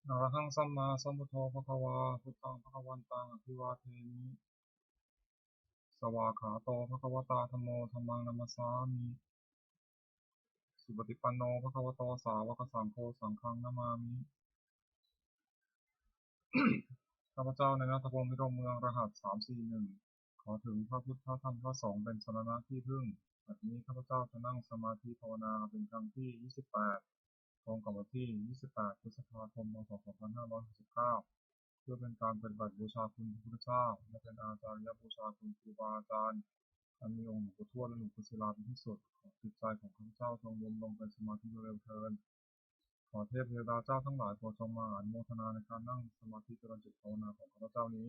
อะระหังสัมมาสัมพุทโธภควาพุทธังภควันตังอภิวาเทมิสวากขาโตภควตาธัมโมธัมมังนัมสสามิสุปฏิปันโนภควโตสาวกสังโฆสังฆังนะมามิ ข้าพเจ้าในณัฐพงษ์พิรมเมืองรหัส341ขอถึงพระพุทธพระธรรมพระสงฆ์เป็นสรณะที่พึ่งบัดนี้ข้าพเจ้าจะนั่งสมาธิภาวนาเป็นครั้งที่28ตรงกับวันที่28พฤษภาคมพ.ศ. 2569เพื่อเป็นการปฏิบัติบูชาคุณพระพุทธเจ้าและเป็นอาจาริยบูชาคุณครูบาอาจารย์อันมีองค์หลวงปู่ทวดและหลวงปู่ศิลาเป็นที่สุดขอจิตใจของข้าพเจ้าจงรวมลงเป็นสมาธิโดยเร็วเทอญขอเทพเทวดาเจ้าทั้งหลายโปรดจงมาอนุโมทนาในการนั่งสมาธิเจริญจิตภาวนาของข้าพเจ้านี้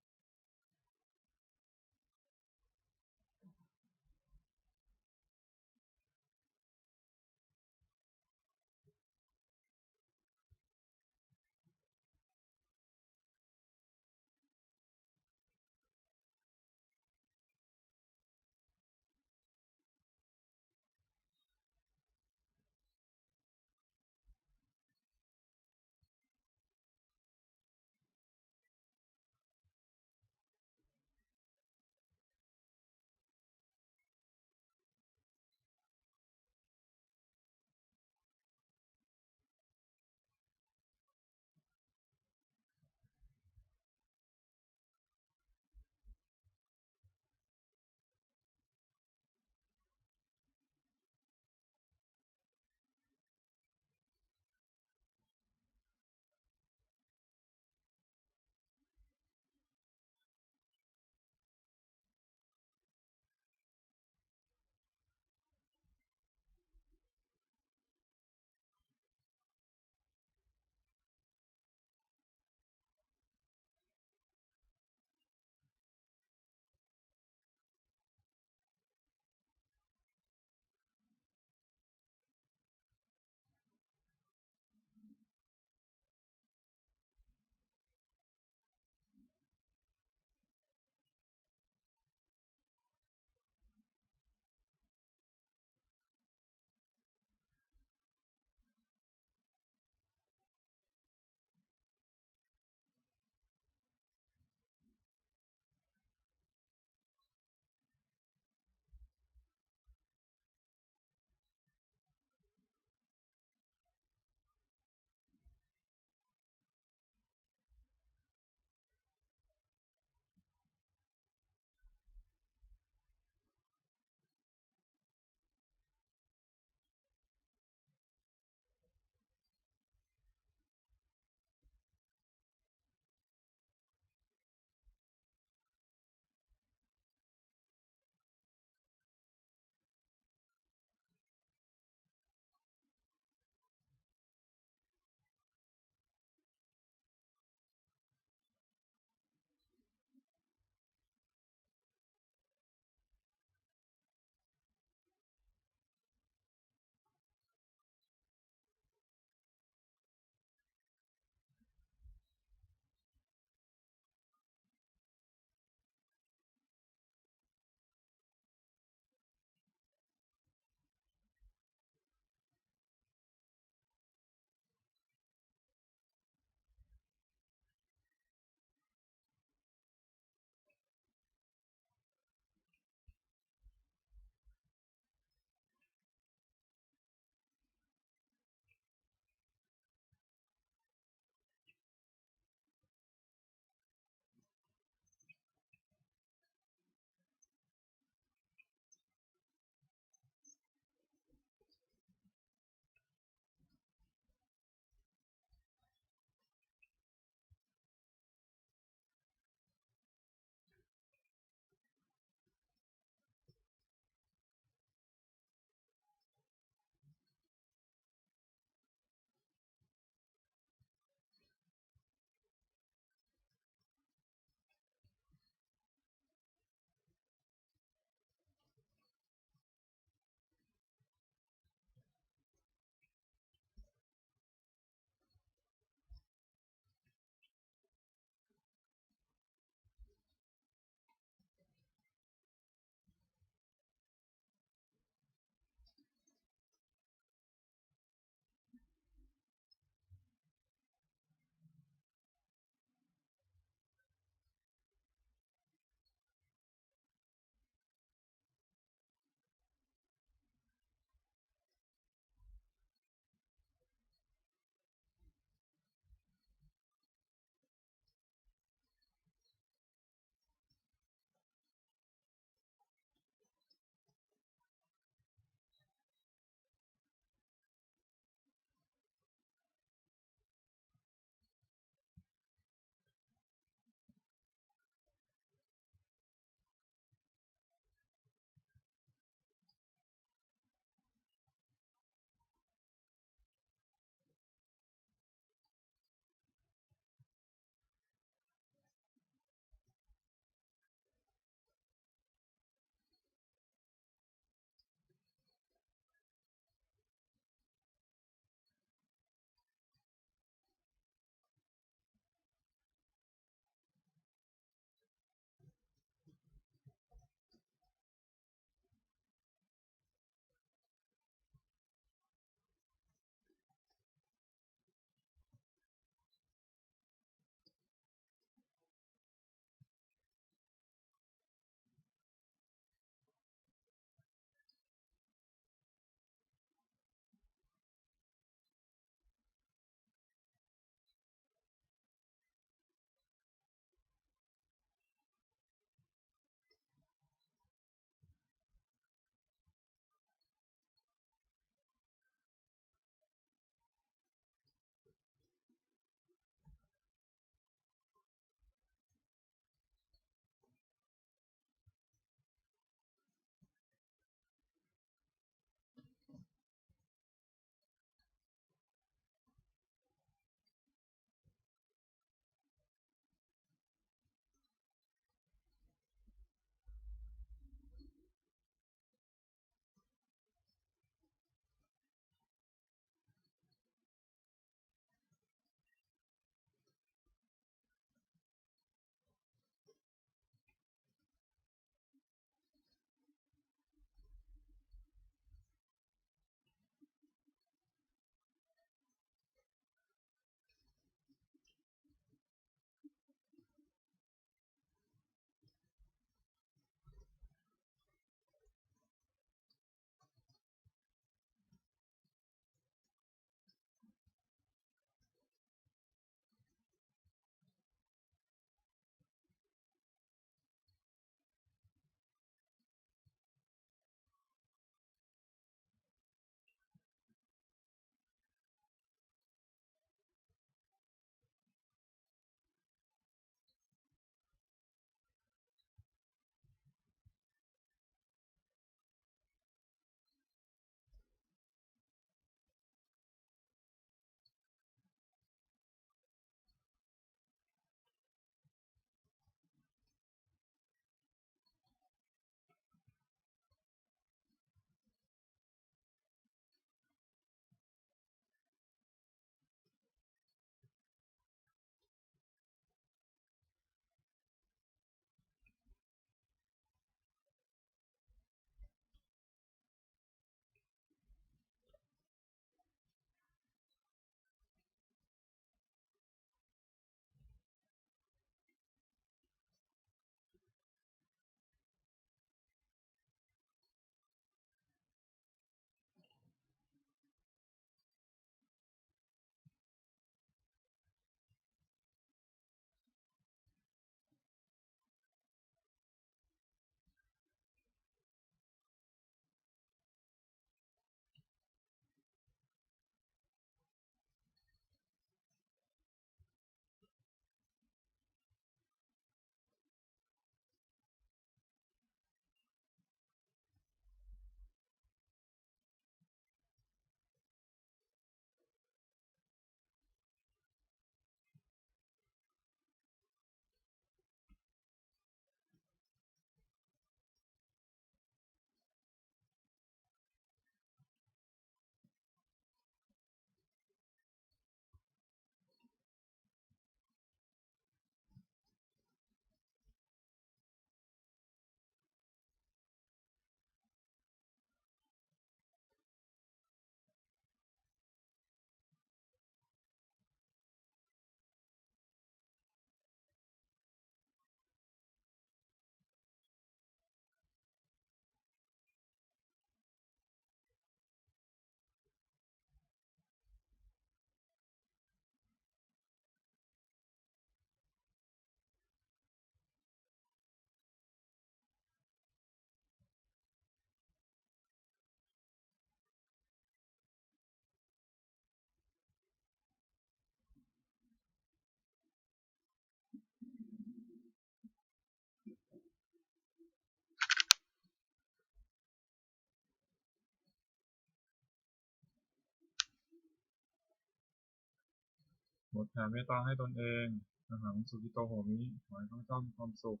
บทแผ่เมตตาให้ตนเองอหังสุขิโตโหมิขอให้ข้าพเจ้ามีความสุข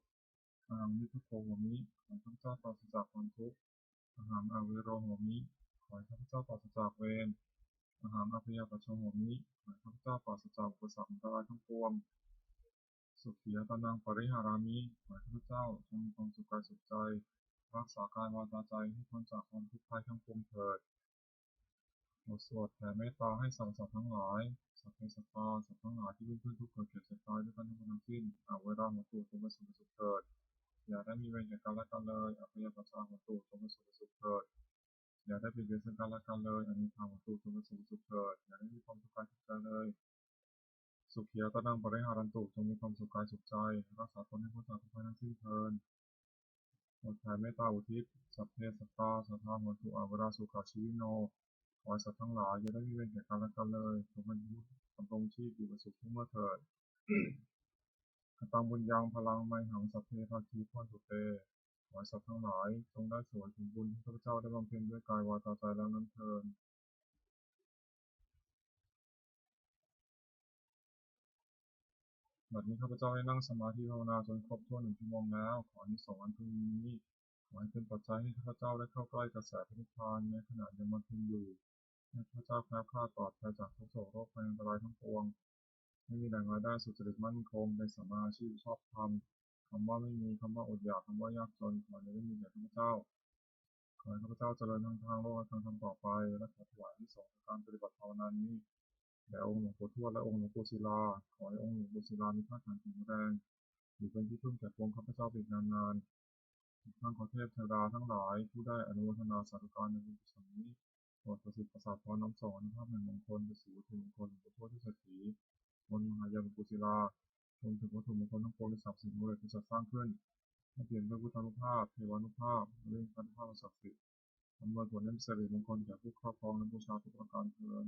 อหังนิพพโตโหมิขอให้ข้าพเจ้าปราศจากความทุกข์อหังอเวโรโหมิขอให้ข้าพเจ้าปราศจากเวรอหังอภิยปัชโชโหมิขอให้ข้าพเจ้าปราศจากอุปสรรคอันตรายทั้งปวงสุขียตานังปริหารามิขอให้ข้าพเจ้าจงมีความสุขกายสุขใจรักษากายวาจาใจให้พ้นจากความทุกข์ภัยทั้งปวงเถิดบทสวดแผ่เมตตาให้สรรพสัตว์ทั้งหลายสัพเพสัตตาสัตว์ทั้งหลายที่เป็นเพื่อนทุกข์เกิดเจ็บเจ็บตายด้วยกันทั้งหมดทั้งสิ้นเวลาหมดตัวจงไปสู่สุขเถิดอย่าได้มีเวรแก่กันและกันเลยอภัยปัชชาหมดตัวจงไปสู่สุขเถิดอย่าได้เบียดเบียนซึ่งกันและกันเลยอนิจจาหมดตัวจงไปสู่สุขเถิดอย่าได้มีความทุกข์กายทุกข์ใจเลยสุขียตนังปริหารันตุจงมีความสุขกายสุขใจรักษาตนให้พ้นจากทุกภัยทั้งสิ้นเถิดบทแผ่เมตตาอุทิศสัพเพสัตตาสัทธาหมตุเวลาสุขชีวิโนขอให้สัตว์ทั้งหลายอย่าได้มีเวรแก่กันและกันเลยจงเป็นผู้ดำรงชีพอยู่กับสุขทุกเมื่อเถิดกตังบุญยังพลังไมหังสัพเพภาคีพรตุเตขอให้สัตว์ทั้งหลายจงได้ส่วนผลบุญที่ข้าพเจ้าได้บำเพ็ญด้วยกายวาจาใจแล้วนั้นเถิดบัดนี้ข้าพเจ้าได้นั่งสมาธิภาวนาจนครบถ้วน1 ชั่วโมงแล้วขออานิสงส์อันพึงนี้ขอให้เป็นปัจจัยให้ข้าพเจ้าได้เข้าใกล้กระแสพระนิพพานในขณะยังบำเพ็ญอยู่ให้ข้าพเจ้าแคล้วคลาดปลอดภัยจากทุกโศกโรคภัยอันตรายทั้งปวงไม่มีแหล่งรายได้สุจริตมั่นคงเป็นสัมมาอาชีพชอบธรรมคำว่าไม่มีคำว่าอดอยากคำว่ายากจนขออย่าได้มีแก่ข้าพเจ้าขอให้ข้าพเจ้าเจริญทั้งทางโลกและทางธรรมต่อไปและขอถวายอานิสงส์ในการปฏิบัติภาวนานี้แด่องค์หลวงปู่ทวดและองค์หลวงปู่ศิลาขอให้องค์หลวงปู่ศิลามีพระขันธ์แข็งแรงอยู่เป็นที่พึ่งแก่ปวงข้าพเจ้าอีกนานๆท่านขอเทพเทวดาทั้งหลายผู้ได้อนุโมทนาสาธุการในบุญกุศลนี้โปรดประสิทธิ์ประสาทพรน้ำส่งอนุภาพแห่งมงคลไปสู่วัตถุมงคลหลวงปู่ทวดที่เศรษฐีบนมหายานหลวงปู่ศิลารวมถึงวัตถุมงคลทั้งปวงที่ศักดิ์สิทธิ์ที่จะสร้างขึ้นให้เปลี่ยนด้วยพุทธานุภาพเทวานุภาพและพระนุภาพศักดิ์สิทธิ์อำนวยผลและสิริมงคลแก่ผู้ครอบครองและบูชาทุกประการเทอญ